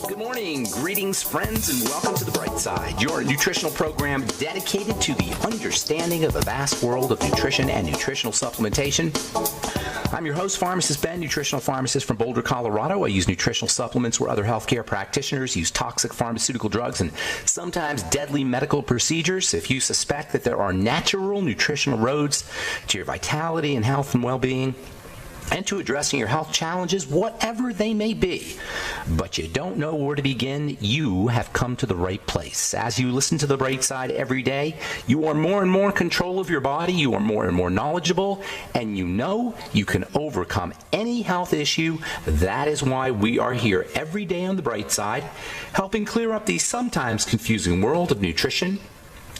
Good morning, greetings, friends, and welcome to The Bright Side, your nutritional program dedicated to the understanding of the vast world of nutrition and nutritional supplementation. I'm your host, Pharmacist Ben, nutritional pharmacist from Boulder, Colorado. I use nutritional supplements where other healthcare practitioners use toxic pharmaceutical drugs and sometimes deadly medical procedures. If you suspect that there are natural nutritional roads to your vitality and health and well-being, and to addressing your health challenges, whatever they may be, but you don't know where to begin, you have come to the right place. As you listen to The Bright Side every day, you are more and more in control of your body, you are more and more knowledgeable, and you know you can overcome any health issue. That is why we are here every day on The Bright Side, helping clear up the sometimes confusing world of nutrition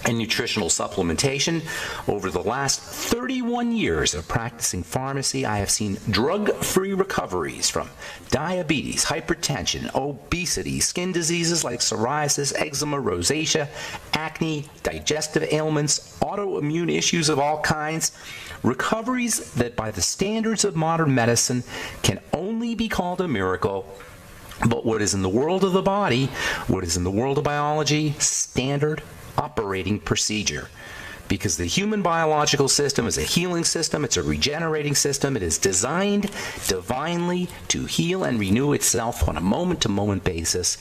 and nutritional supplementation. Over the last 31 years of practicing pharmacy, I have seen drug-free recoveries from diabetes, hypertension, obesity, skin diseases like psoriasis, eczema, rosacea, acne, digestive ailments, autoimmune issues of all kinds. Recoveries that by the standards of modern medicine can only be called a miracle. But what is in the world of the body, what is in the world of biology, standard operating procedure. Because the human biological system is a healing system, it's a regenerating system, it is designed divinely to heal and renew itself on a moment-to-moment basis.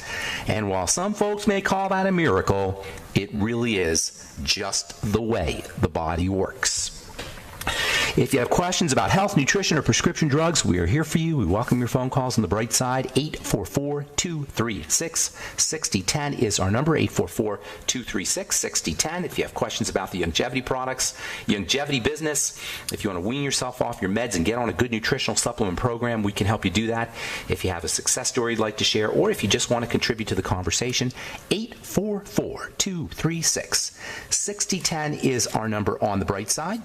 And while some folks may call that a miracle, it really is just the way the body works. If you have questions about health, nutrition, or prescription drugs, we are here for you. We welcome your phone calls on The Bright Side. 844-236-6010 is our number, 844-236-6010. If you have questions about the longevity products, longevity business, if you want to wean yourself off your meds and get on a good nutritional supplement program, we can help you do that. If you have a success story you'd like to share, or if you just want to contribute to the conversation, 844-236-6010 is our number on The Bright Side.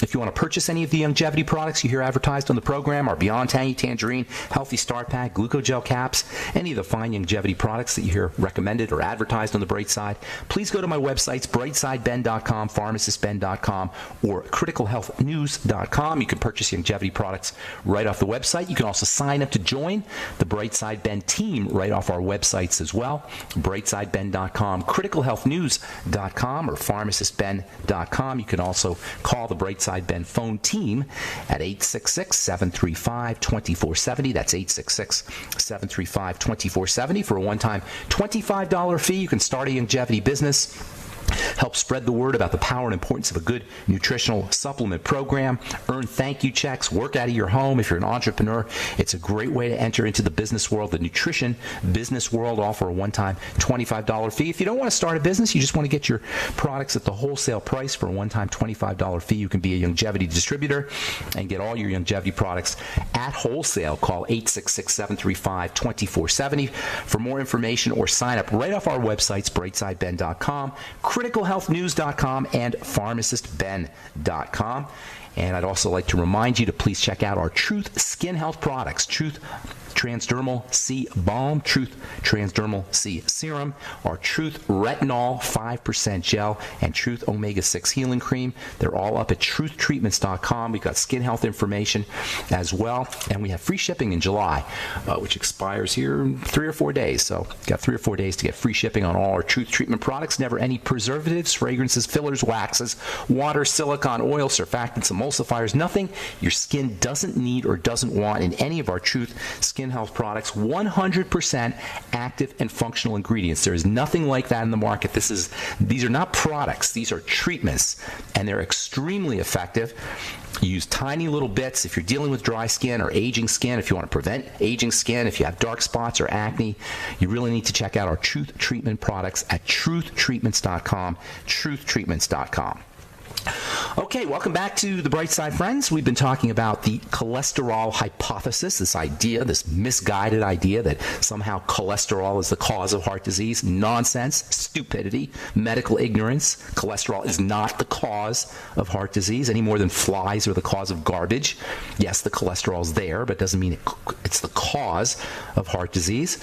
If you want to purchase any of the longevity products you hear advertised on the program, our Beyond Tangy Tangerine, Healthy Start Pack, Glucogel Caps, any of the fine longevity products that you hear recommended or advertised on The Bright Side, please go to my websites, brightsideben.com, pharmacistben.com, or criticalhealthnews.com. You can purchase longevity products right off the website. You can also sign up to join the Bright Side Ben team right off our websites as well, brightsideben.com, criticalhealthnews.com, or pharmacistben.com. You can also call the Bright Side Ben phone team at 866-735-2470. That's 866-735-2470 for a one-time $25 fee. You can start a longevity business, help spread the word about the power and importance of a good nutritional supplement program, earn thank you checks, work out of your home. If you're an entrepreneur, it's a great way to enter into the business world, the nutrition business world, offer a one-time $25 fee. If you don't want to start a business, you just want to get your products at the wholesale price for a one-time $25 fee, you can be a longevity distributor and get all your longevity products at wholesale. Call 866-735-2470 for more information, or sign up right off our websites, brightsideben.com, criticalhealthnews.com, and pharmacistben.com. And I'd also like to remind you to please check out our Truth Skin Health products, Truth Transdermal C Balm, Truth Transdermal C Serum, our Truth Retinol 5% Gel, and Truth Omega-6 Healing Cream. They're all up at truthtreatments.com. We've got skin health information as well, and we have free shipping in July, which expires here in 3 or 4 days. So you've got 3 or 4 days to get free shipping on all our Truth treatment products. Never any preservatives, fragrances, fillers, waxes, water, silicone, oil, surfactants, emulsifiers, nothing your skin doesn't need or doesn't want in any of our Truth Skin Health products. 100% active and functional ingredients. There is nothing like that in the market. These are not products. These are treatments, and they're extremely effective. You use tiny little bits if you're dealing with dry skin or aging skin, if you want to prevent aging skin, if you have dark spots or acne. You really need to check out our Truth Treatment products at truthtreatments.com, truthtreatments.com. Okay, welcome back to The Bright Side, friends. We've been talking about the cholesterol hypothesis, this idea, this misguided idea that somehow cholesterol is the cause of heart disease. Nonsense, stupidity, medical ignorance. Cholesterol is not the cause of heart disease any more than flies are the cause of garbage. Yes, the cholesterol's there, but it doesn't mean it's the cause of heart disease.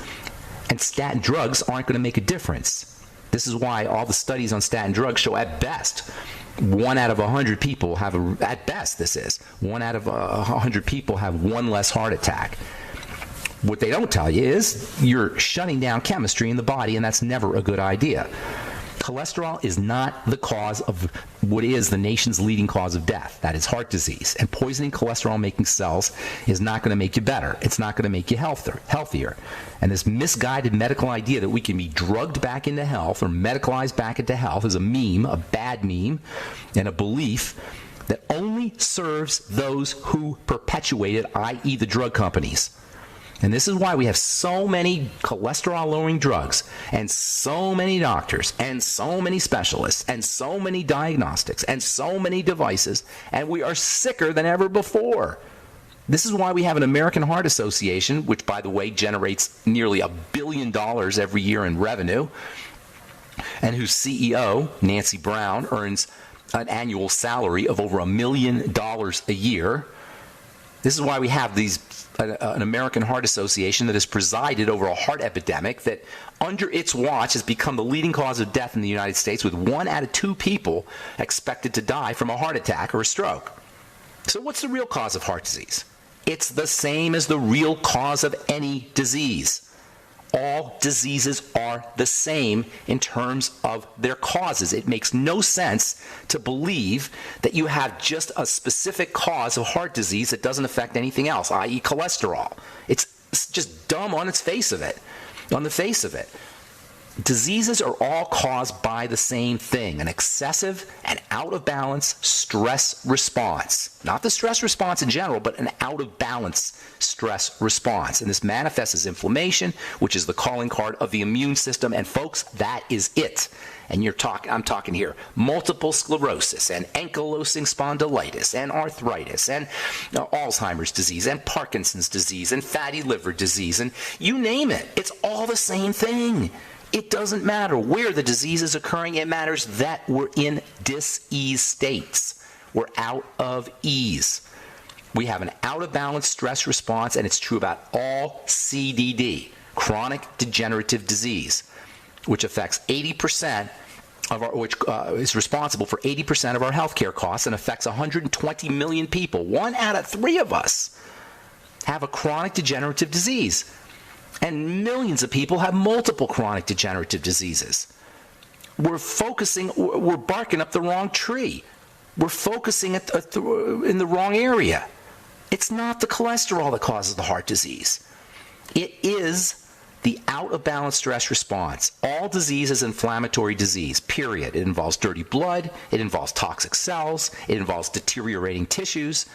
And statin drugs aren't going to make a difference. This is why all the studies on statin drugs show at best 1 out of 100 people have, at best this is, 1 out of 100 people have 1 less heart attack. What they don't tell you is you're shutting down chemistry in the body, and that's never a good idea. Cholesterol is not the cause of what is the nation's leading cause of death. That is heart disease. And poisoning cholesterol-making cells is not going to make you better. It's not going to make you healthier. And this misguided medical idea that we can be drugged back into health or medicalized back into health is a meme, a bad meme, and a belief that only serves those who perpetuate it, i.e. the drug companies. And this is why we have so many cholesterol-lowering drugs and so many doctors and so many specialists and so many diagnostics and so many devices, and we are sicker than ever before. This is why we have an American Heart Association, which, by the way, generates nearly $1 billion every year in revenue, and whose CEO, Nancy Brown, earns an annual salary of over $1 million a year. This is why we have an American Heart Association that has presided over a heart epidemic that, under its watch, has become the leading cause of death in the United States, with 1 out of 2 people expected to die from a heart attack or a stroke. So what's the real cause of heart disease? It's the same as the real cause of any disease. All diseases are the same in terms of their causes. It makes no sense to believe that you have just a specific cause of heart disease that doesn't affect anything else, i.e. cholesterol. It's just dumb on the face of it. Diseases are all caused by the same thing, an excessive and out of balance stress response. Not the stress response in general, but an out of balance stress response. And this manifests as inflammation, which is the calling card of the immune system. And folks, that is it. And I'm talking here multiple sclerosis and ankylosing spondylitis and arthritis and Alzheimer's disease and Parkinson's disease and fatty liver disease, and you name it. It's all the same thing. It doesn't matter where the disease is occurring. It matters that we're in dis-ease states. We're out of ease. We have an out-of-balance stress response, and it's true about all CDD, chronic degenerative disease, which affects 80% of our, which is responsible for 80% of our healthcare costs and affects 120 million people. 1 out of 3 of us have a chronic degenerative disease. And millions of people have multiple chronic degenerative diseases. We're barking up the wrong tree. We're focusing in the wrong area. It's not the cholesterol that causes the heart disease. It is the out-of-balance stress response. All disease is inflammatory disease, period. It involves dirty blood. It involves toxic cells. It involves deteriorating tissues.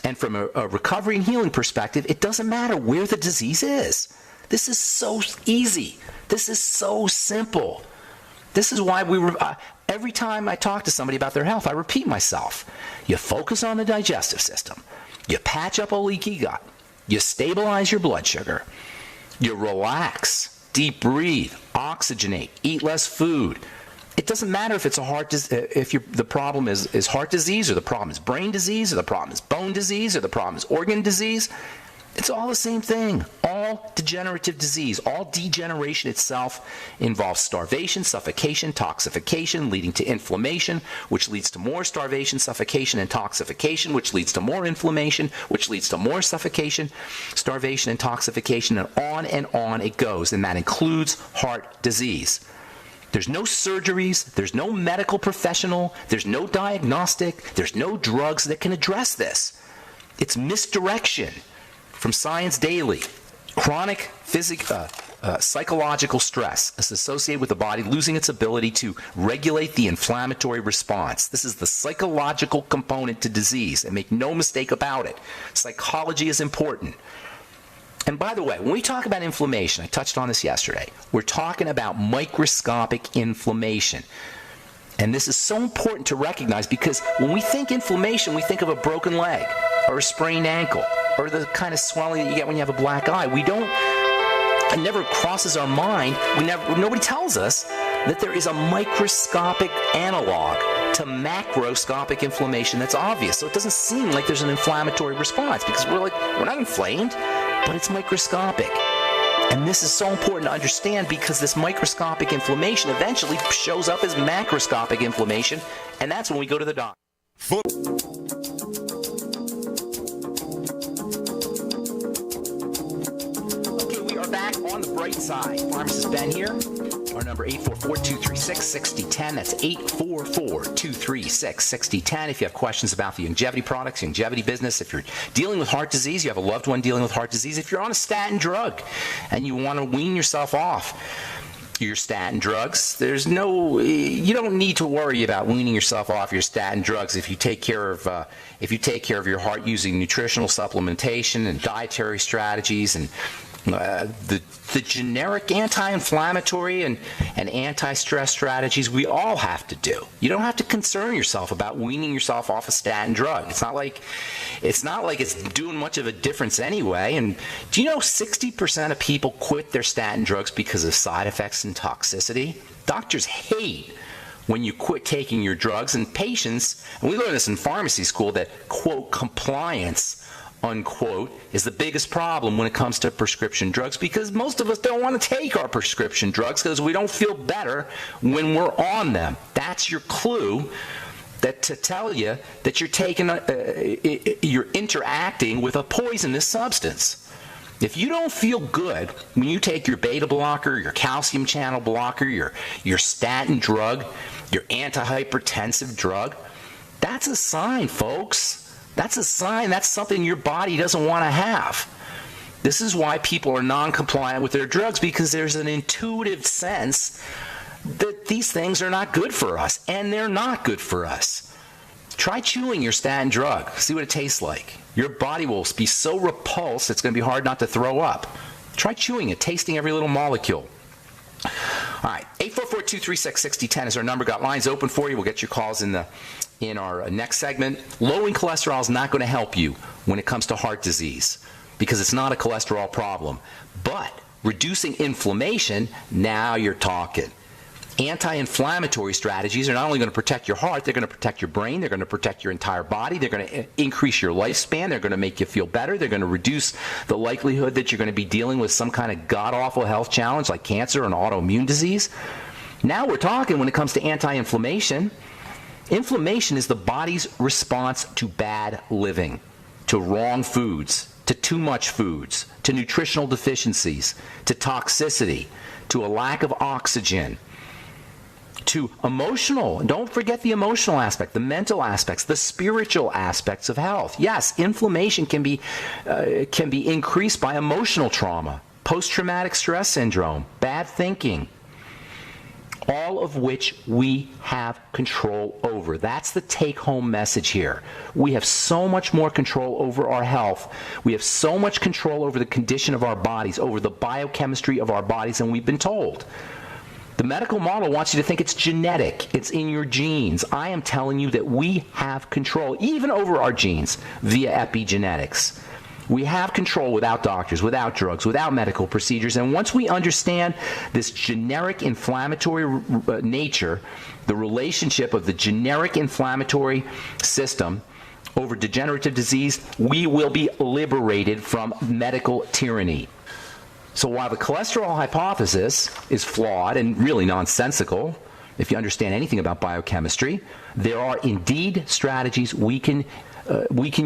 And from a recovery and healing perspective, it doesn't matter where the disease is. This is so easy. This is so simple. This is why every time I talk to somebody about their health, I repeat myself. You focus on the digestive system. You patch up a leaky gut. You stabilize your blood sugar. You relax, deep breathe, oxygenate, eat less food. It doesn't matter if it's the problem is heart disease, or the problem is brain disease, or the problem is bone disease, or the problem is organ disease. It's all the same thing. All degenerative disease, all degeneration itself involves starvation, suffocation, toxification, leading to inflammation, which leads to more starvation, suffocation, and toxification, which leads to more inflammation, which leads to more suffocation, starvation, and toxification, and on it goes. And that includes heart disease. There's no surgeries, there's no medical professional, there's no diagnostic, there's no drugs that can address this. It's misdirection. From Science Daily, chronic psychological stress is associated with the body losing its ability to regulate the inflammatory response. This is the psychological component to disease, and make no mistake about it. Psychology is important. And by the way, when we talk about inflammation, I touched on this yesterday, we're talking about microscopic inflammation. And this is so important to recognize, because when we think inflammation, we think of a broken leg or a sprained ankle or the kind of swelling that you get when you have a black eye. It never crosses our mind. Nobody tells us that there is a microscopic analog to macroscopic inflammation that's obvious. So it doesn't seem like there's an inflammatory response, because we're not inflamed, but it's microscopic. And this is so important to understand, because this microscopic inflammation eventually shows up as macroscopic inflammation, and that's when we go to the doctor. back on the bright side. Pharmacist Ben here. Our number 844-236-6010. That's 844-236-6010. If you have questions about the longevity products, longevity business, if you're dealing with heart disease, you have a loved one dealing with heart disease, if you're on a statin drug and you want to wean yourself off your statin drugs, you don't need to worry about weaning yourself off your statin drugs if you take care of your heart using nutritional supplementation and dietary strategies and the generic anti-inflammatory and anti-stress strategies we all have to do. You don't have to concern yourself about weaning yourself off a statin drug. It's not like it's doing much of a difference anyway. And do you know 60% of people quit their statin drugs because of side effects and toxicity? Doctors hate when you quit taking your drugs, and patients, and we learned this in pharmacy school, that, quote, compliance, unquote, is the biggest problem when it comes to prescription drugs, because most of us don't want to take our prescription drugs because we don't feel better when we're on them. That's your clue that to tell you that you're interacting with a poisonous substance. If you don't feel good when you take your beta blocker, your calcium channel blocker, your statin drug, your antihypertensive drug, that's a sign, folks. That's a sign. That's something your body doesn't want to have. This is why people are non-compliant with their drugs, because there's an intuitive sense that these things are not good for us, and they're not good for us. Try chewing your statin drug. See what it tastes like. Your body will be so repulsed it's going to be hard not to throw up. Try chewing it, tasting every little molecule. All right, 844-236-6010 is our number. Got lines open for you. We'll get your calls in our next segment. Lowering cholesterol is not going to help you when it comes to heart disease because it's not a cholesterol problem. But reducing inflammation, now you're talking. Anti-inflammatory strategies are not only going to protect your heart, they're going to protect your brain, they're going to protect your entire body, they're going to increase your lifespan, they're going to make you feel better, they're going to reduce the likelihood that you're going to be dealing with some kind of god-awful health challenge like cancer and autoimmune disease. Now we're talking when it comes to anti-inflammation. Inflammation is the body's response to bad living, to wrong foods, to too much foods, to nutritional deficiencies, to toxicity, to a lack of oxygen, to emotional. Don't forget the emotional aspect, the mental aspects, the spiritual aspects of health. Yes, inflammation can be increased by emotional trauma, post-traumatic stress syndrome, bad thinking, all of which we have control over. That's the take-home message here. We have so much more control over our health. We have so much control over the condition of our bodies, over the biochemistry of our bodies than we've been told. The medical model wants you to think it's genetic, it's in your genes. I am telling you that we have control, even over our genes, via epigenetics. We have control without doctors, without drugs, without medical procedures. And once we understand this generic inflammatory nature, the relationship of the generic inflammatory system over degenerative disease, we will be liberated from medical tyranny. So while the cholesterol hypothesis is flawed and really nonsensical, if you understand anything about biochemistry, there are indeed strategies we can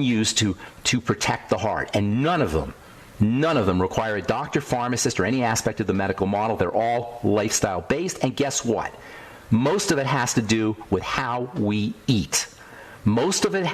use to protect the heart, and none of them require a doctor, pharmacist, or any aspect of the medical model. They're all lifestyle based, and guess what? Most of it has to do with how we eat. Most of the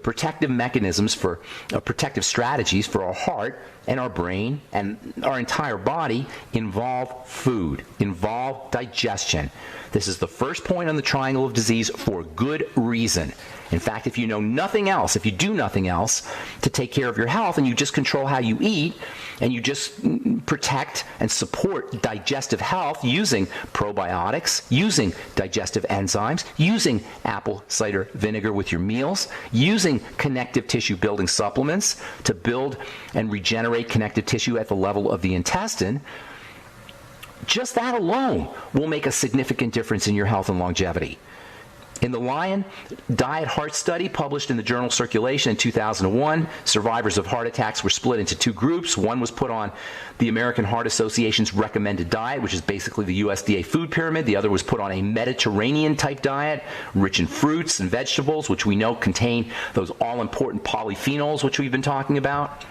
protective mechanisms for protective strategies for our heart and our brain and our entire body involve food, involve digestion. This is the first point on the triangle of disease for good reason. In fact, if you know nothing else, if you do nothing else to take care of your health and you just control how you eat and you just protect and support digestive health using probiotics, using digestive enzymes, using apple cider vinegar with your meals, using connective tissue building supplements to build and regenerate connective tissue at the level of the intestine, just that alone will make a significant difference in your health and longevity. In the Lion Diet Heart Study published in the journal Circulation in 2001, survivors of heart attacks were split into two groups. One was put on the American Heart Association's recommended diet, which is basically the USDA food pyramid. The other was put on a Mediterranean-type diet, rich in fruits and vegetables, which we know contain those all-important polyphenols, which we've been talking about.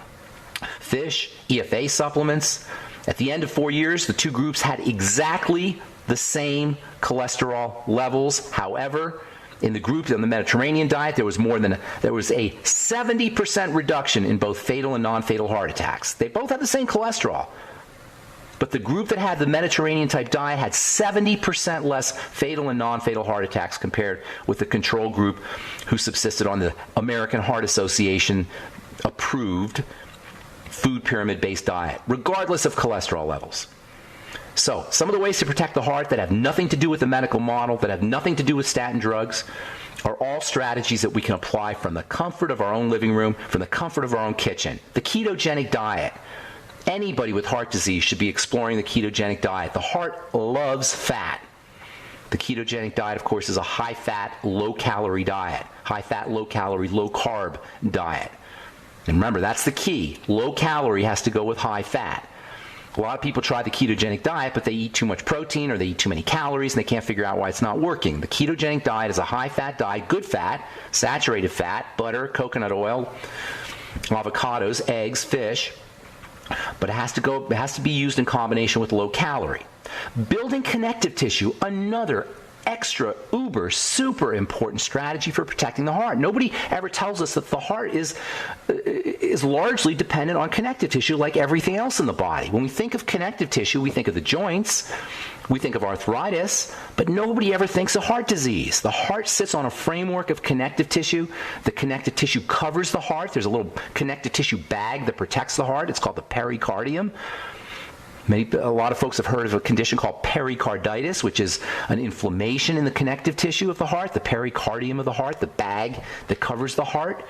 fish, EFA supplements. At the end of 4 years, the two groups had exactly the same cholesterol levels. However, in the group on the Mediterranean diet, there was a 70% reduction in both fatal and non-fatal heart attacks. They both had the same cholesterol. But the group that had the Mediterranean type diet had 70% less fatal and non-fatal heart attacks compared with the control group who subsisted on the American Heart Association approved food pyramid-based diet, regardless of cholesterol levels. So, some of the ways to protect the heart that have nothing to do with the medical model, that have nothing to do with statin drugs, are all strategies that we can apply from the comfort of our own living room, from the comfort of our own kitchen. The ketogenic diet. Anybody with heart disease should be exploring the ketogenic diet. The heart loves fat. The ketogenic diet, of course, is a high-fat, low-calorie diet. High-fat, low-calorie, low-carb diet. And remember, that's the key. Low-calorie has to go with high-fat. A lot of people try the ketogenic diet, but they eat too much protein or they eat too many calories, and they can't figure out why it's not working. The ketogenic diet is a high-fat diet, good fat, saturated fat, butter, coconut oil, avocados, eggs, fish, but it has to be used in combination with low calorie. Building connective tissue, another extra, uber, super important strategy for protecting the heart. Nobody ever tells us that the heart is largely dependent on connective tissue like everything else in the body. When we think of connective tissue, we think of the joints, we think of arthritis, but nobody ever thinks of heart disease. The heart sits on a framework of connective tissue. The connective tissue covers the heart. There's a little connective tissue bag that protects the heart. It's called the pericardium. A lot of folks have heard of a condition called pericarditis, which is an inflammation in the connective tissue of the heart, the pericardium of the heart, the bag that covers the heart.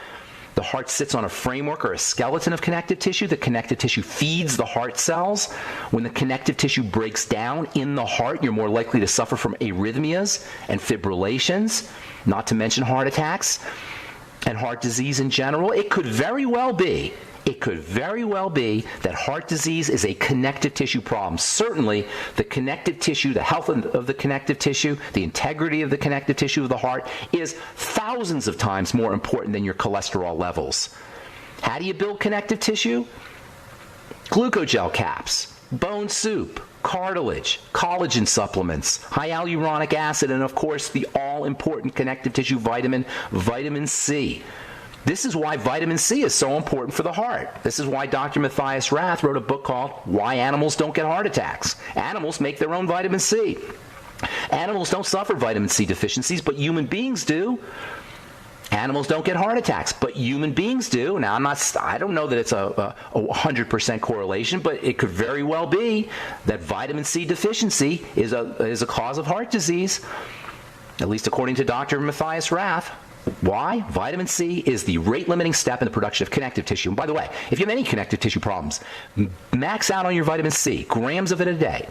The heart sits on a framework or a skeleton of connective tissue. The connective tissue feeds the heart cells. When the connective tissue breaks down in the heart, you're more likely to suffer from arrhythmias and fibrillations, not to mention heart attacks and heart disease in general. It could very well be that heart disease is a connective tissue problem. Certainly, the connective tissue, the health of the connective tissue, the integrity of the connective tissue of the heart is thousands of times more important than your cholesterol levels. How do you build connective tissue? Glucogel caps, bone soup, cartilage, collagen supplements, high hyaluronic acid, and of course the all-important connective tissue vitamin, vitamin C. This is why vitamin C is so important for the heart. This is why Dr. Matthias Rath wrote a book called Why Animals Don't Get Heart Attacks. Animals make their own vitamin C. Animals don't suffer vitamin C deficiencies, but human beings do. Animals don't get heart attacks, but human beings do. Now, I don't know that it's a 100% correlation, but it could very well be that vitamin C deficiency is a cause of heart disease, at least according to Dr. Matthias Rath. Why? Vitamin C is the rate-limiting step in the production of connective tissue. And by the way, if you have any connective tissue problems, max out on your vitamin C, grams of it a day.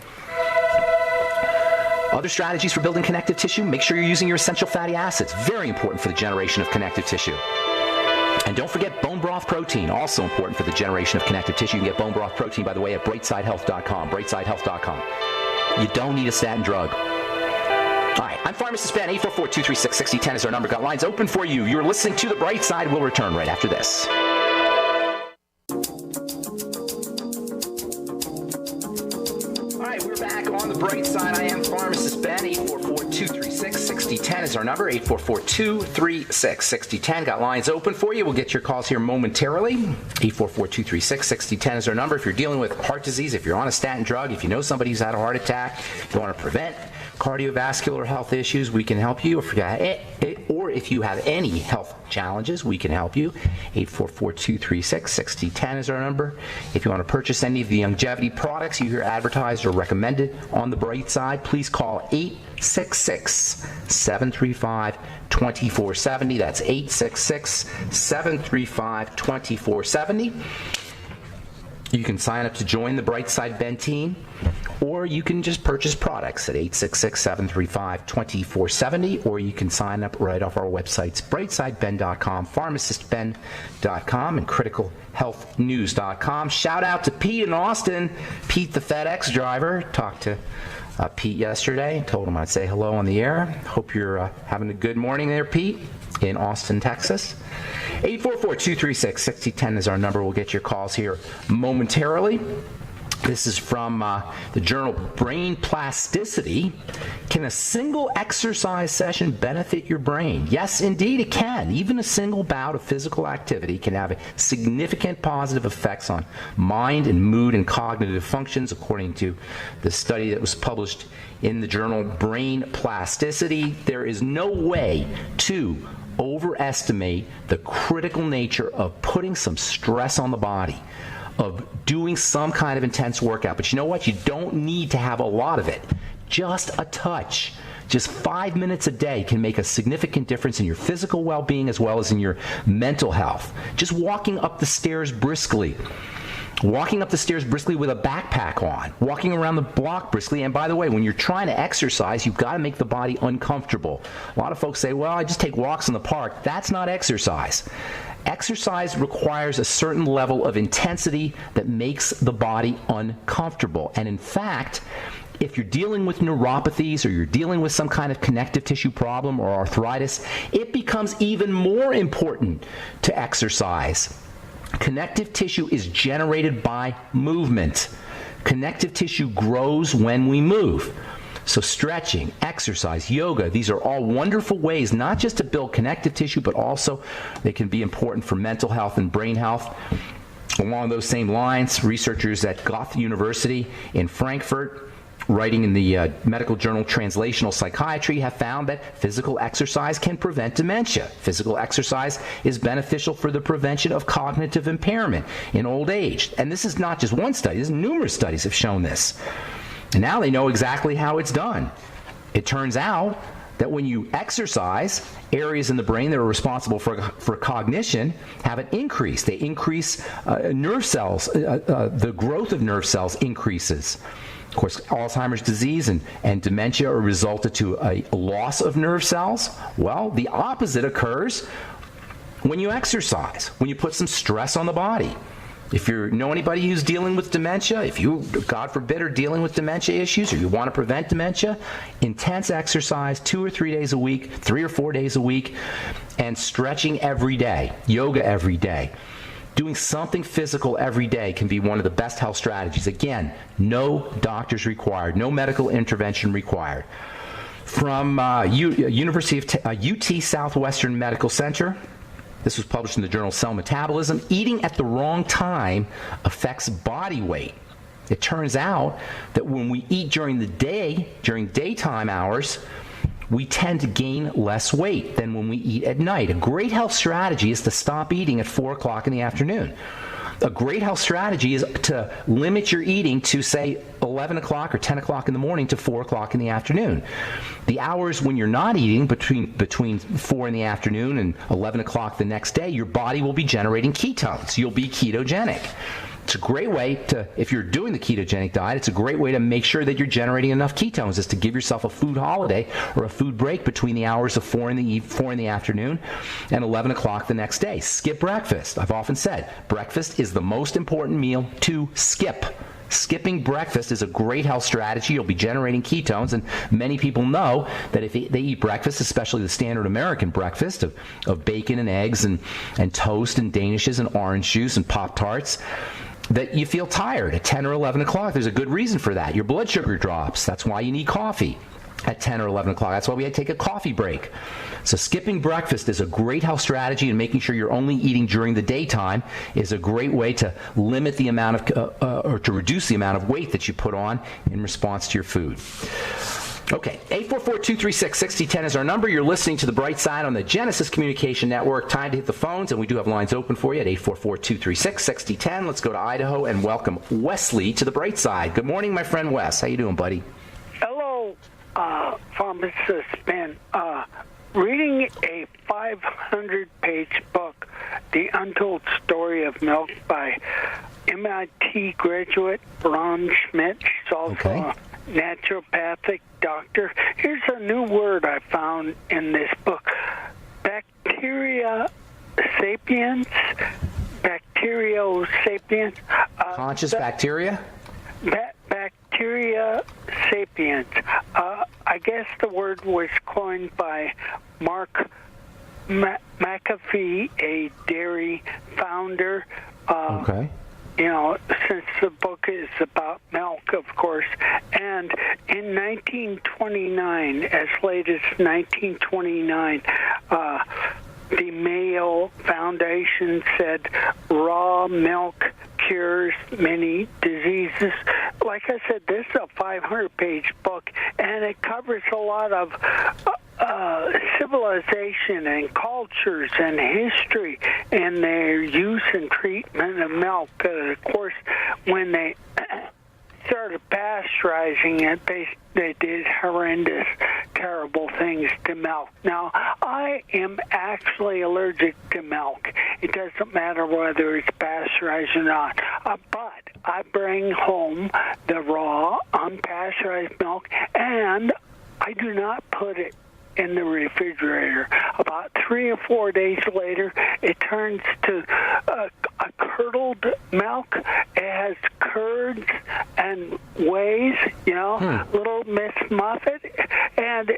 Other strategies for building connective tissue, make sure you're using your essential fatty acids. Very important for the generation of connective tissue. And don't forget bone broth protein, also important for the generation of connective tissue. You can get bone broth protein, by the way, at brightsidehealth.com, brightsidehealth.com. You don't need a statin drug. All right, I'm Pharmacist Ben. 844-236-6010 is our number. Got lines open for you. You're listening to The Bright Side. We'll return right after this. All right, we're back on The Bright Side. I am Pharmacist Ben. 844-236-6010 is our number. 844-236-6010. Got lines open for you. We'll get your calls here momentarily. 844-236-6010 is our number. If you're dealing with heart disease, if you're on a statin drug, if you know somebody who's had a heart attack, if you want to prevent cardiovascular health issues, we can help you. Or if you have any health challenges, we can help you. 844-236-6010 is our number. If you want to purchase any of the longevity products you hear advertised or recommended on The Bright Side, please call 866-735-2470. That's 866-735-2470. You can sign up to join the Bright Side Ben team, or you can just purchase products at 866-735-2470, or you can sign up right off our websites, brightsideben.com, pharmacistben.com, and criticalhealthnews.com. Shout out to Pete in Austin. Pete, the FedEx driver. Talked to Pete yesterday. Told him I'd say hello on the air. Hope you're having a good morning there, Pete, in Austin, Texas. 844-236-6010 is our number. We'll get your calls here momentarily. This is from the journal Brain Plasticity. Can a single exercise session benefit your brain? Yes, indeed it can. Even a single bout of physical activity can have significant positive effects on mind and mood and cognitive functions, according to the study that was published in the journal Brain Plasticity. There is no way to overestimate the critical nature of putting some stress on the body, of doing some kind of intense workout. But you know what? You don't need to have a lot of it. Just a touch. Just 5 minutes a day can make a significant difference in your physical well-being as well as in your mental health. Just walking up the stairs briskly. Walking up the stairs briskly with a backpack on, walking around the block briskly. And by the way, when you're trying to exercise, you've got to make the body uncomfortable. A lot of folks say, well, I just take walks in the park. That's not exercise. Exercise requires a certain level of intensity that makes the body uncomfortable. And in fact, if you're dealing with neuropathies or you're dealing with some kind of connective tissue problem or arthritis, it becomes even more important to exercise. Connective tissue is generated by movement. Connective tissue grows when we move. So stretching, exercise, yoga, these are all wonderful ways not just to build connective tissue, but also they can be important for mental health and brain health. Along those same lines, researchers at Goethe University in Frankfurt, writing in the medical journal Translational Psychiatry, have found that physical exercise can prevent dementia. Physical exercise is beneficial for the prevention of cognitive impairment in old age. And this is not just one study. Numerous studies have shown this. And now they know exactly how it's done. It turns out that when you exercise, areas in the brain that are responsible for cognition have an increase. They increase nerve cells. The growth of nerve cells increases. Of course, Alzheimer's disease and dementia are resulted to a loss of nerve cells. Well, the opposite occurs when you exercise, when you put some stress on the body. If you know anybody who's dealing with dementia, if you, God forbid, are dealing with dementia issues or you want to prevent dementia, intense exercise 2 or 3 days a week, 3 or 4 days a week, and stretching every day, yoga every day. Doing something physical every day can be one of the best health strategies. Again, no doctors required, no medical intervention required. From University of UT Southwestern Medical Center, this was published in the journal Cell Metabolism. Eating at the wrong time affects body weight. It turns out that when we eat during the day, during daytime hours, we tend to gain less weight than when we eat at night. A great health strategy is to stop eating at 4 o'clock in the afternoon. A great health strategy is to limit your eating to, say, 11 o'clock or 10 o'clock in the morning to 4 o'clock in the afternoon. The hours when you're not eating, between 4 in the afternoon and 11 o'clock the next day, your body will be generating ketones. You'll be ketogenic. It's a great way to, if you're doing the ketogenic diet, it's a great way to make sure that you're generating enough ketones, is to give yourself a food holiday or a food break between the hours of 4 in the afternoon and 11 o'clock the next day. Skip breakfast. I've often said breakfast is the most important meal to skip. Skipping breakfast is a great health strategy. You'll be generating ketones, and many people know that if they eat breakfast, especially the standard American breakfast of bacon and eggs and toast and danishes and orange juice and Pop-Tarts, that you feel tired at 10 or 11 o'clock. There's a good reason for that. Your blood sugar drops. That's why you need coffee at 10 or 11 o'clock. That's why we had to take a coffee break. So skipping breakfast is a great health strategy, and making sure you're only eating during the daytime is a great way to limit the amount of, or to reduce the amount of weight that you put on in response to your food. Okay, 844-236-6010 is our number. You're listening to The Bright Side on the Genesis Communication Network. Time to hit the phones, and we do have lines open for you at 844-236-6010. Let's go to Idaho and welcome Wesley to The Bright Side. Good morning, my friend Wes. How you doing, buddy? Hello, pharmacist Ben. Reading a 500-page book, The Untold Story of Milk by MIT graduate Ron Schmidt. She's also a naturopathic doctor. Here's a new word I found in this book. Bacteria sapiens. Bacteriosapiens. Conscious bacteria? Bacteria sapiens. I guess the word was coined by Mark McAfee, a dairy founder. Okay. Since the book is about milk, of course. And in 1929, as late as 1929, the Mayo Foundation said raw milk cures many diseases. Like I said, this is a 500-page book, and it covers a lot of civilization and cultures and history and their use and treatment of milk. Of course, when they started pasteurizing it, they did horrendous, terrible things to milk. Now, I am actually allergic to milk. It doesn't matter whether it's pasteurized or not. But I bring home the raw, unpasteurized milk, and I do not put it in the refrigerator. About 3 or 4 days later, it turns to a curdled milk. It has curds and wheys, little Miss Muffet, and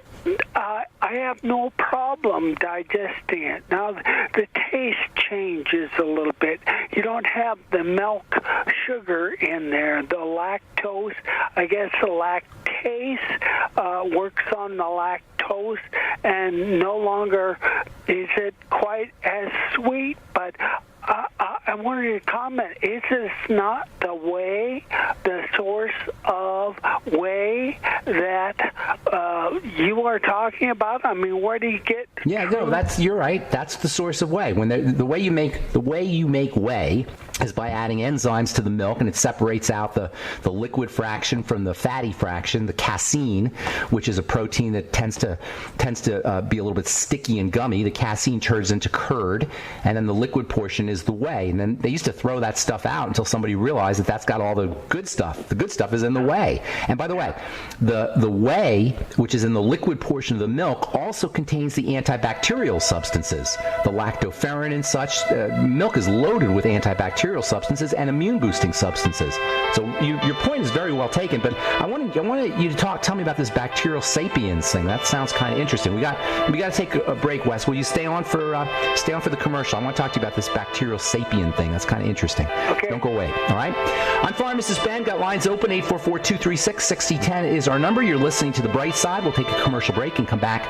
I have no problem digesting it. Now, the taste changes a little bit. You don't have the milk sugar in there. The lactose, I guess the lactase works on the lactose, and no longer is it quite as sweet, but I wanted to comment, is this not the whey, the source of whey that you are talking about? I mean, where do you get? Yeah, no, you're right. That's the source of whey. When the way you make whey is by adding enzymes to the milk, and it separates out the liquid fraction from the fatty fraction, the casein, which is a protein that tends to be a little bit sticky and gummy. The casein turns into curd, and then the liquid portion is the whey. And then they used to throw that stuff out until somebody realized that that's got all the good stuff. The good stuff is in the whey. And by the way, the whey, which is in the liquid portion of the milk, also contains the antibacterial substances, the lactoferrin and such. Milk is loaded with antibacterial substances and immune-boosting substances. So your point is very well taken, but I wanted you to tell me about this bacterial sapiens thing. That sounds kind of interesting. We got to take a break, Wes. Will you stay on for the commercial? I want to talk to you about this bacterial sapien thing. That's kind of interesting. Okay. Don't go away. All right. I'm Pharmacist Ben. Got lines open. 844-236-6010 is our number. You're listening to The Bright Side. We'll take a commercial break and come back.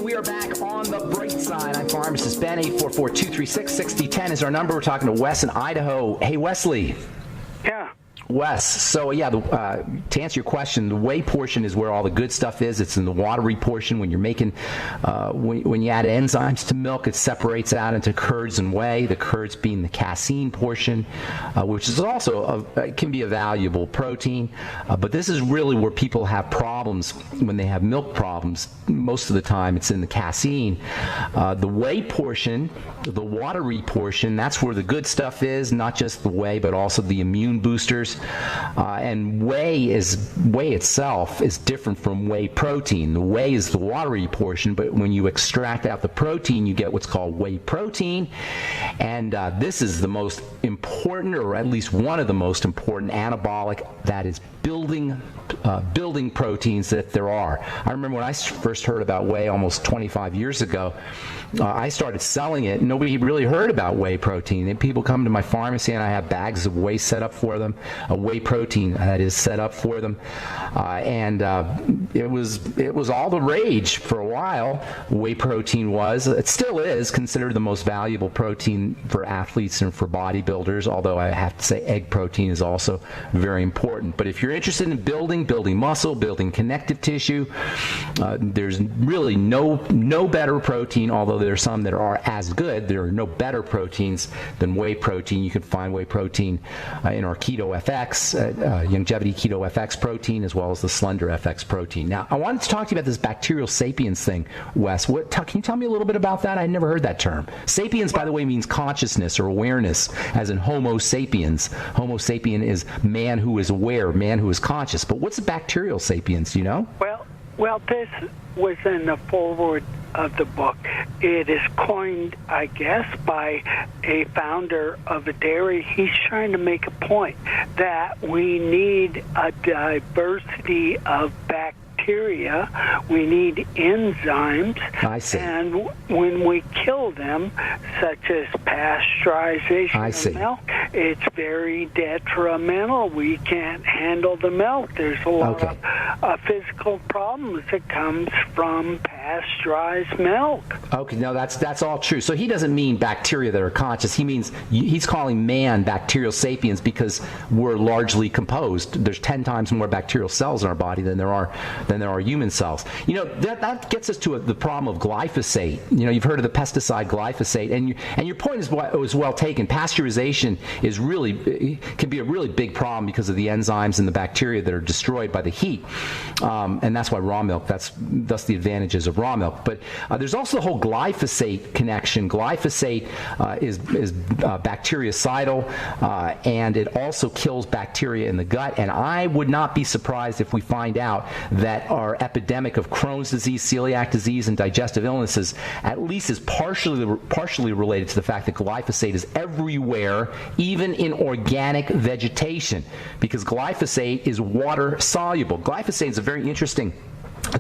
We are back on The Bright Side. I'm Pharmacist Ben. 844-236-6010 is our number. We're talking to Wes in Idaho. Hey, Wesley. Yeah. Wes, so yeah, to answer your question, the whey portion is where all the good stuff is. It's in the watery portion. When you're making, when you add enzymes to milk, it separates out into curds and whey. The curds being the casein portion, which is also can be a valuable protein. But this is really where people have problems when they have milk problems. Most of the time, it's in the casein. The whey portion, the watery portion, that's where the good stuff is. Not just the whey, but also the immune boosters. And whey itself is different from whey protein. The whey is the watery portion, but when you extract out the protein, you get what's called whey protein. And this is the most important, or at least one of the most important anabolic that is building proteins that there are. I remember when I first heard about whey almost 25 years ago, I started selling it. Nobody really heard about whey protein. And people come to my pharmacy, and I have bags of whey set up for them, a whey protein that is set up for them. It was all the rage for a while. Whey protein was. It still is considered the most valuable protein for athletes and for bodybuilders, although I have to say egg protein is also very important. But if you're interested in building muscle, building connective tissue, there's really no better protein, although there are some that are as good. There are no better proteins than whey protein. You can find whey protein in our Keto FX, Longevity Keto FX protein, as well as the Slender FX protein. Now, I wanted to talk to you about this bacterial sapiens thing, Wes. Can you tell me a little bit about that? I never heard that term. Sapiens, by the way, means consciousness or awareness, as in Homo sapiens. Homo sapien is man who is aware, man who is conscious. But what's a bacterial sapiens, do you know? Well, this was in the foreword of the book. It is coined, I guess, by a founder of a dairy. He's trying to make a point that we need a diversity of bacteria bacteria, we need enzymes. I see. And when we kill them, such as pasteurization of milk, it's very detrimental. We can't handle the milk. There's a lot of physical problems that comes from pasteurized milk. Okay, no, that's all true. So he doesn't mean bacteria that are conscious. He means he's calling man bacterial sapiens because we're largely composed. There's 10 times more bacterial cells in our body than there are human cells. You know, that gets us to the problem of glyphosate. You know, you've heard of the pesticide glyphosate, and your point is well taken. Pasteurization can be a really big problem because of the enzymes and the bacteria that are destroyed by the heat, and that's why raw milk. That's the advantages of raw milk. But there's also the whole glyphosate connection. Glyphosate is bactericidal, and it also kills bacteria in the gut. And I would not be surprised if we find out that our epidemic of Crohn's disease, celiac disease, and digestive illnesses at least is partially related to the fact that glyphosate is everywhere, even in organic vegetation, because glyphosate is water soluble. Glyphosate is a very interesting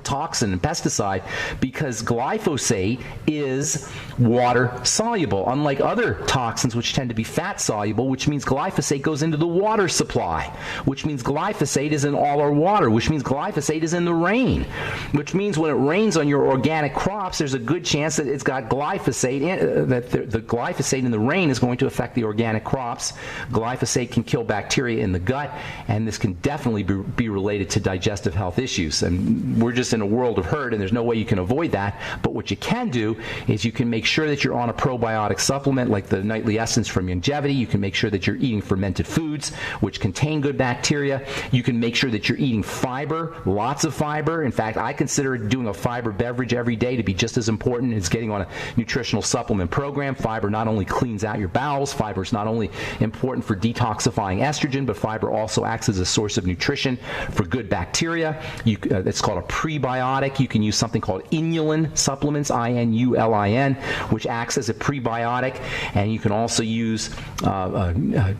toxin and pesticide because glyphosate is water soluble, unlike other toxins which tend to be fat soluble, which means glyphosate goes into the water supply, which means glyphosate is in all our water, which means glyphosate is in the rain, which means when it rains on your organic crops, there's a good chance that it's got glyphosate in, that the glyphosate in the rain is going to affect the organic crops. Glyphosate can kill bacteria in the gut, and this can definitely be related to digestive health issues. And we're just in a world of hurt, and there's no way you can avoid that. But what you can do is you can make sure that you're on a probiotic supplement like the Nightly Essence from Longevity. You can make sure that you're eating fermented foods which contain good bacteria. You can make sure that you're eating fiber, lots of fiber. In fact, I consider doing a fiber beverage every day to be just as important as getting on a nutritional supplement program. Fiber not only cleans out your bowels, fiber is not only important for detoxifying estrogen, but fiber also acts as a source of nutrition for good bacteria. It's called a prebiotic. You can use something called inulin supplements, INULIN, which acts as a prebiotic. And you can also use,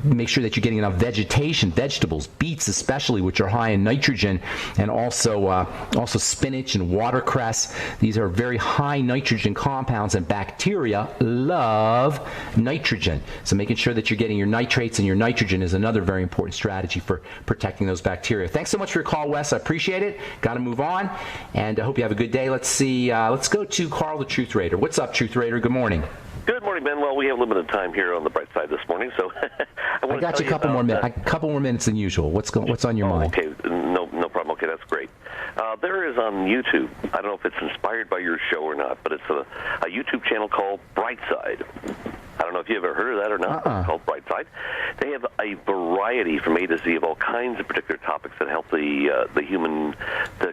make sure that you're getting enough vegetation, vegetables, beets especially, which are high in nitrogen, and also spinach and watercress. These are very high nitrogen compounds, and bacteria love nitrogen. So making sure that you're getting your nitrates and your nitrogen is another very important strategy for protecting those bacteria. Thanks so much for your call, Wes. I appreciate it. Got to move on, and I hope you have a good day. Let's see. Let's go to Carl, the Truth Raider. What's up, Truth Raider? Good morning. Good morning, Ben. Well, we have limited time here on the bright side this morning, so I got you a couple more minutes. A couple more minutes than usual. What's on your mind? Okay, no problem. Okay, that's great. There is on YouTube. I don't know if it's inspired by your show or not, but it's a YouTube channel called Brightside. I don't know if you ever heard of that or not. It's called Brightside. They have a variety from A to Z of all kinds of particular topics that help the human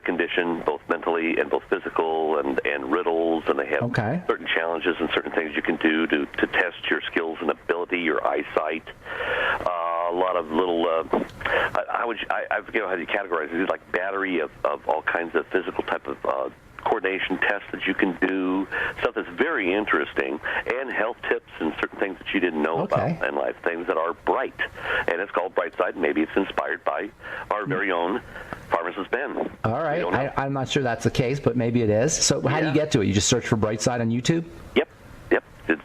condition, both mentally and both physical, and riddles, and they have certain challenges and certain things you can do to test your skills and ability, your eyesight. A lot of little, I forget how you categorize it, like battery of all kinds of physical type of coordination tests that you can do, stuff that's very interesting, and health tips and certain things that you didn't know about in life, things that are bright. And it's called Brightside. Maybe it's inspired by our very own pharmacist Ben. All right. I'm not sure that's the case, but maybe it is. So how do you get to it? You just search for Brightside on YouTube? Yep.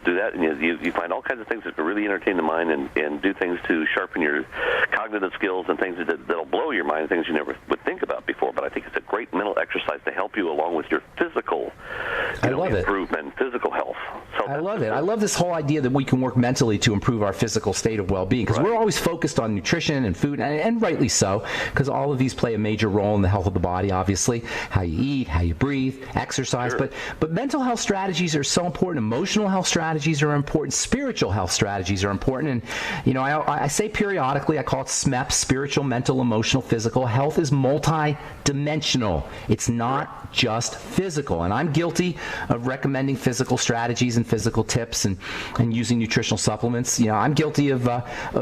Do that, and you find all kinds of things that really entertain the mind and do things to sharpen your cognitive skills and things that'll blow your mind, things you never would think about before. But I think it's a great mental exercise to help you along with your physical improvement, physical health. So I love it. I love this whole idea that we can work mentally to improve our physical state of well-being, because we're always focused on nutrition and food, and rightly so, because all of these play a major role in the health of the body, obviously, how you eat, how you breathe, exercise. But mental health strategies are so important. Emotional health strategies are important. Spiritual health strategies are important. And, I say periodically, I call it SMEP, spiritual, mental, emotional, physical. Health is multi-dimensional. It's not just physical. And I'm guilty of recommending physical strategies and physical tips and using nutritional supplements. I'm guilty of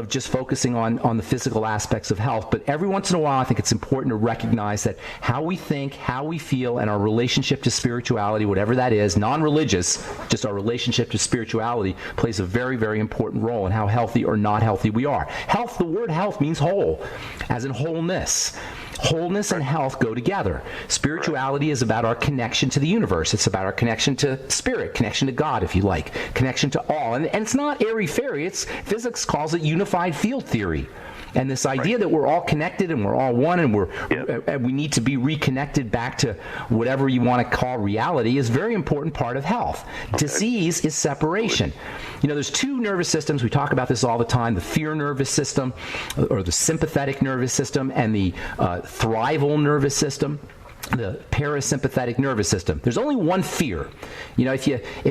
just focusing on the physical aspects of health. But every once in a while, I think it's important to recognize that how we think, how we feel, and our relationship to spirituality, whatever that is, non-religious, just our relationship to spirituality plays a very, very important role in how healthy or not healthy we are. Health, the word health means whole, as in wholeness. Wholeness and health go together. Spirituality is about our connection to the universe. It's about our connection to spirit, connection to God, if you like, connection to all. And it's not airy-fairy. Physics calls it unified field theory. And this idea that we're all connected and we're all one and we need to be reconnected back to whatever you want to call reality is a very important part of health. Okay. Disease is separation. You know, there's two nervous systems. We talk about this all the time, the fear nervous system or the sympathetic nervous system and the thrival nervous system. The parasympathetic nervous system. There's only one fear. You know, if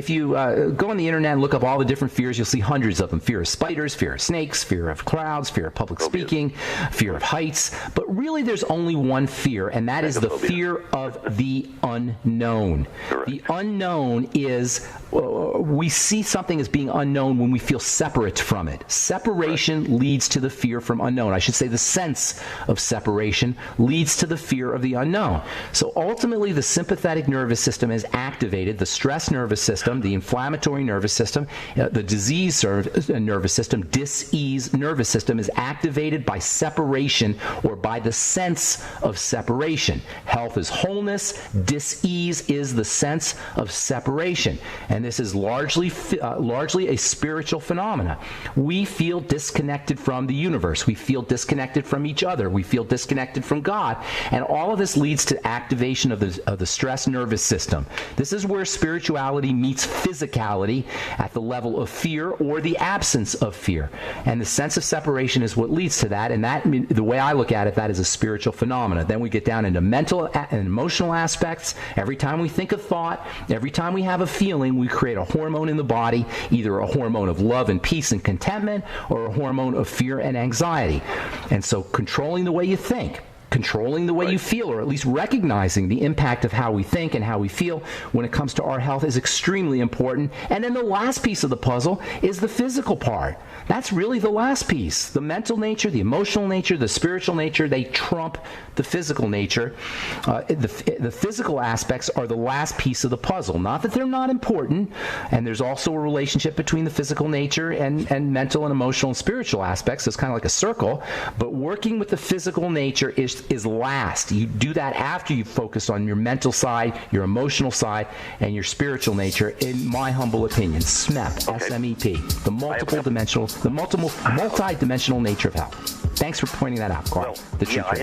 you go on the internet and look up all the different fears, you'll see hundreds of them. Fear of spiders, fear of snakes, fear of crowds, fear of public speaking, fear of heights. But really there's only one fear, and that is the fear of the unknown. Correct. The unknown is, we see something as being unknown when we feel separate from it. Separation leads to the fear from unknown. I should say the sense of separation leads to the fear of the unknown. So ultimately, the sympathetic nervous system is activated, the stress nervous system, the inflammatory nervous system, the disease nervous system, dis-ease nervous system is activated by separation or by the sense of separation. Health is wholeness, dis-ease is the sense of separation. And this is largely a spiritual phenomena. We feel disconnected from the universe. We feel disconnected from each other. We feel disconnected from God. And all of this leads to activation of the stress nervous system. This is where spirituality meets physicality at the level of fear or the absence of fear. And the sense of separation is what leads to that. And that, the way I look at it, that is a spiritual phenomena. Then we get down into mental and emotional aspects. Every time we think a thought, every time we have a feeling, we create a hormone in the body, either a hormone of love and peace and contentment or a hormone of fear and anxiety. And so controlling the way you think, controlling the way you feel, or at least recognizing the impact of how we think and how we feel when it comes to our health is extremely important. And then the last piece of the puzzle is the physical part. That's really the last piece. The mental nature, the emotional nature, the spiritual nature, they trump the physical nature. The physical aspects are the last piece of the puzzle. Not that they're not important, and there's also a relationship between the physical nature and mental and emotional and spiritual aspects. It's kind of like a circle, but working with the physical nature is last. You do that after you focus on your mental side, your emotional side, and your spiritual nature, in my humble opinion. SMEP, okay. S-M-E-P, the multi-dimensional nature of health. Thanks for pointing that out, Carl. Well, I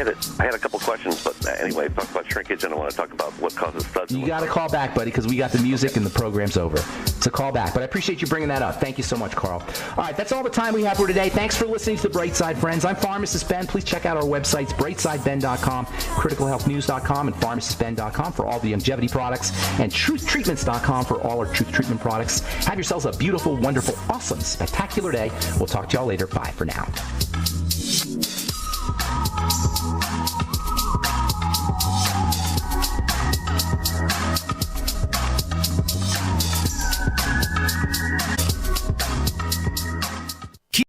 had a couple questions, but anyway, talk about shrinkage, and I want to talk about what causes studs. You got to call back, buddy, because we got the music and the program's over. So call back. But I appreciate you bringing that up. Thank you so much, Carl. All right, that's all the time we have for today. Thanks for listening to The Bright Side, friends. I'm Pharmacist Ben. Please check out our websites, brightsideben.com, criticalhealthnews.com, and pharmacistben.com for all the longevity products, and truthtreatments.com for all our truth treatment products. Have yourselves a beautiful, wonderful, awesome, spectacular day. We'll talk to y'all later. Bye for now.